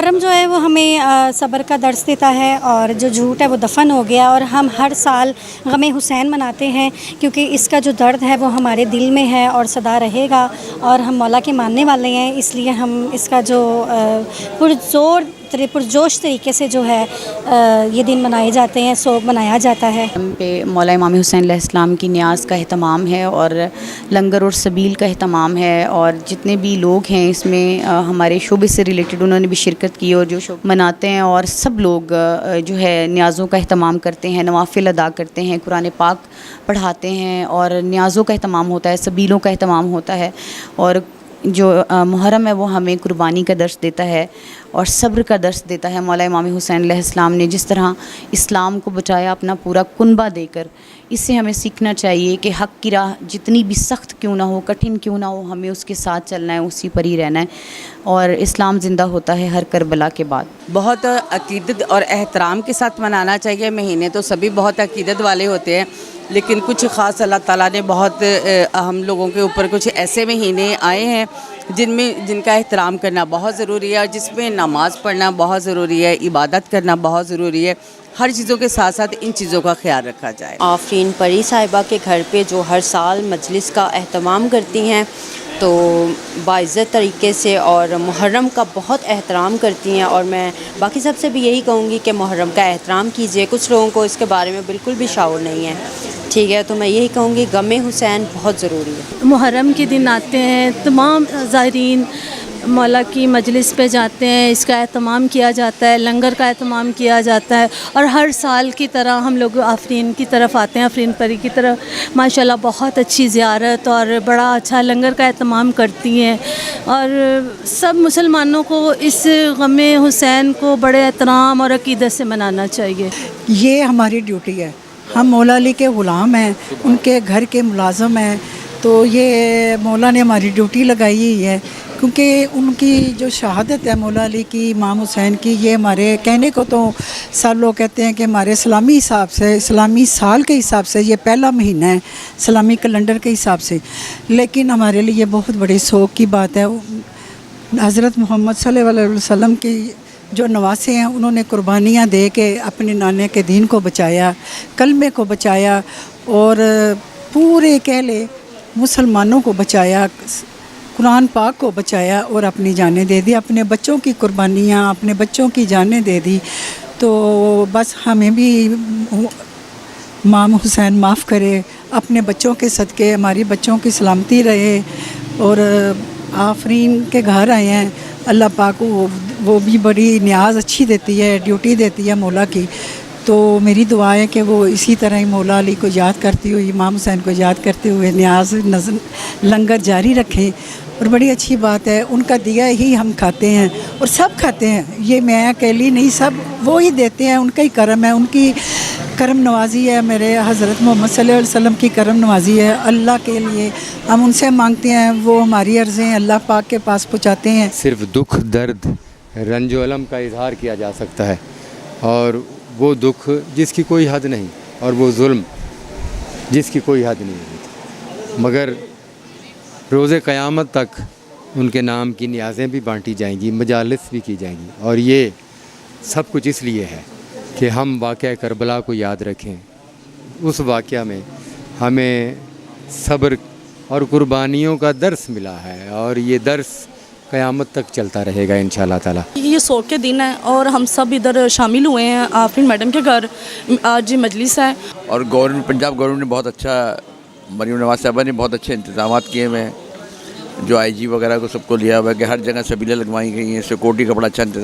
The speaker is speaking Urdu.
محرم جو ہے وہ ہمیں صبر کا درس دیتا ہے، اور جو جھوٹ ہے وہ دفن ہو گیا، اور ہم ہر سال غم حسین مناتے ہیں کیونکہ اس کا جو درد ہے وہ ہمارے دل میں ہے اور سدا رہے گا، اور ہم مولا کے ماننے والے ہیں، اس لیے ہم اس کا جو پرجوش طریقے سے جو ہے یہ دن منائے جاتے ہیں، سوگ منایا جاتا ہے۔ ہم پہ مولا امام حسین علیہ السلام کی نیاز کا اہتمام ہے، اور لنگر اور سبیل کا اہتمام ہے، اور جتنے بھی لوگ ہیں اس میں ہمارے شعبے سے ریلیٹڈ انہوں نے بھی شرکت کی، اور جو مناتے ہیں، اور سب لوگ جو ہے نیازوں کا اہتمام کرتے ہیں، نوافل ادا کرتے ہیں، قرآن پاک پڑھاتے ہیں، اور نیازوں کا اہتمام ہوتا ہے، سبیلوں کا اہتمام ہوتا ہے، اور جو محرم ہے وہ ہمیں قربانی کا درس دیتا ہے اور صبر کا درس دیتا ہے۔ مولا امام حسین علیہ السلام نے جس طرح اسلام کو بچایا اپنا پورا کنبہ دے کر، اس سے ہمیں سیکھنا چاہیے کہ حق کی راہ جتنی بھی سخت کیوں نہ ہو، کٹھن کیوں نہ ہو، ہمیں اس کے ساتھ چلنا ہے، اسی پر ہی رہنا ہے، اور اسلام زندہ ہوتا ہے ہر کربلا کے بعد۔ بہت عقیدت اور احترام کے ساتھ منانا چاہیے۔ مہینے تو سبھی بہت عقیدت والے ہوتے ہیں، لیکن کچھ خاص اللہ تعالیٰ نے بہت ہم لوگوں کے اوپر کچھ ایسے مہینے آئے ہیں جن کا احترام کرنا بہت ضروری ہے، اور جس میں نماز پڑھنا بہت ضروری ہے، عبادت کرنا بہت ضروری ہے۔ ہر چیزوں کے ساتھ ساتھ ان چیزوں کا خیال رکھا جائے۔ آفرین پری صاحبہ کے گھر پہ جو ہر سال مجلس کا اہتمام کرتی ہیں، تو باعزت طریقے سے اور محرم کا بہت احترام کرتی ہیں، اور میں باقی سب سے بھی یہی کہوں گی کہ محرم کا احترام کیجیے۔ کچھ لوگوں کو اس کے بارے میں بالکل بھی شعور نہیں ہے، ٹھیک ہے، تو میں یہی کہوں گی غم حسین بہت ضروری ہے۔ محرم کے دن آتے ہیں، تمام زائرین مولا کی مجلس پہ جاتے ہیں، اس کا اہتمام کیا جاتا ہے، لنگر کا اہتمام کیا جاتا ہے، اور ہر سال کی طرح ہم لوگ آفرین کی طرف آتے ہیں، آفرین پری کی طرف ماشاءاللہ بہت اچھی زیارت اور بڑا اچھا لنگر کا اہتمام کرتی ہیں، اور سب مسلمانوں کو اس غم حسین کو بڑے احترام اور عقیدت سے منانا چاہیے۔ یہ ہماری ڈیوٹی ہے، ہم مولا علی کے غلام ہیں، ان کے گھر کے ملازم ہیں، تو یہ مولا نے ہماری ڈیوٹی لگائی ہوئی ہے، کیونکہ ان کی جو شہادت ہے مولا علی کی، امام حسین کی، یہ ہمارے کہنے کو تو سب لوگ کہتے ہیں کہ ہمارے اسلامی حساب سے، اسلامی سال کے حساب سے یہ پہلا مہینہ ہے اسلامی کیلنڈر کے حساب سے، لیکن ہمارے لیے یہ بہت بڑی سوگ کی بات ہے۔ حضرت محمد صلی اللہ علیہ وسلم کی جو نواسے ہیں، انہوں نے قربانیاں دے کے اپنے نانے کے دین کو بچایا، کلمے کو بچایا، اور پورے کہہ لے مسلمانوں کو بچایا، قرآن پاک کو بچایا، اور اپنی جانیں دے دی، اپنے بچوں کی قربانیاں، اپنے بچوں کی جانیں دے دی۔ تو بس ہمیں بھی امام حسین معاف کرے، اپنے بچوں کے صدقے ہماری بچوں کی سلامتی رہے، اور آفرین کے گھر آئے ہیں، اللہ پاک وہ بھی بڑی نیاز اچھی دیتی ہے، ڈیوٹی دیتی ہے مولا کی، تو میری دعا ہے کہ وہ اسی طرح ہی مولا علی کو یاد کرتی ہوئی، امام حسین کو یاد کرتے ہوئے نیاز لنگر جاری رکھیں۔ اور بڑی اچھی بات ہے، ان کا دیا ہی ہم کھاتے ہیں، اور سب کھاتے ہیں، یہ میں اکیلی نہیں، سب وہ ہی دیتے ہیں، ان کا ہی کرم ہے، ان کی کرم نوازی ہے، میرے حضرت محمد صلی اللہ علیہ وسلم کی کرم نوازی ہے۔ اللہ کے لیے ہم ان سے مانگتے ہیں، وہ ہماری عرضیں اللہ پاک کے پاس پہنچاتے ہیں۔ صرف دکھ، درد، رنج و الم کا اظہار کیا جا سکتا ہے، اور وہ دکھ جس کی کوئی حد نہیں، اور وہ ظلم جس کی کوئی حد نہیں، مگر روز قیامت تک ان کے نام کی نیازیں بھی بانٹی جائیں گی، مجالس بھی کی جائیں گی، اور یہ سب کچھ اس لیے ہے کہ ہم واقعہ کربلا کو یاد رکھیں۔ اس واقعہ میں ہمیں صبر اور قربانیوں کا درس ملا ہے، اور یہ درس قیامت تک چلتا رہے گا انشاءاللہ تعالی۔ یہ سوگ کے دن ہے، اور ہم سب ادھر شامل ہوئے ہیں، آفرین میڈم کے گھر آج مجلس ہے، اور پنجاب گورنمنٹ نے بہت اچھا، مریم نواز صاحبہ نے بہت اچھے انتظامات کیے ہوئے ہیں، جو آئی جی وغیرہ کو سب کو لیا ہوا ہے کہ ہر جگہ سبیلیں لگوائی گئی ہیں، سیکورٹی کا بڑا اچھا انتظام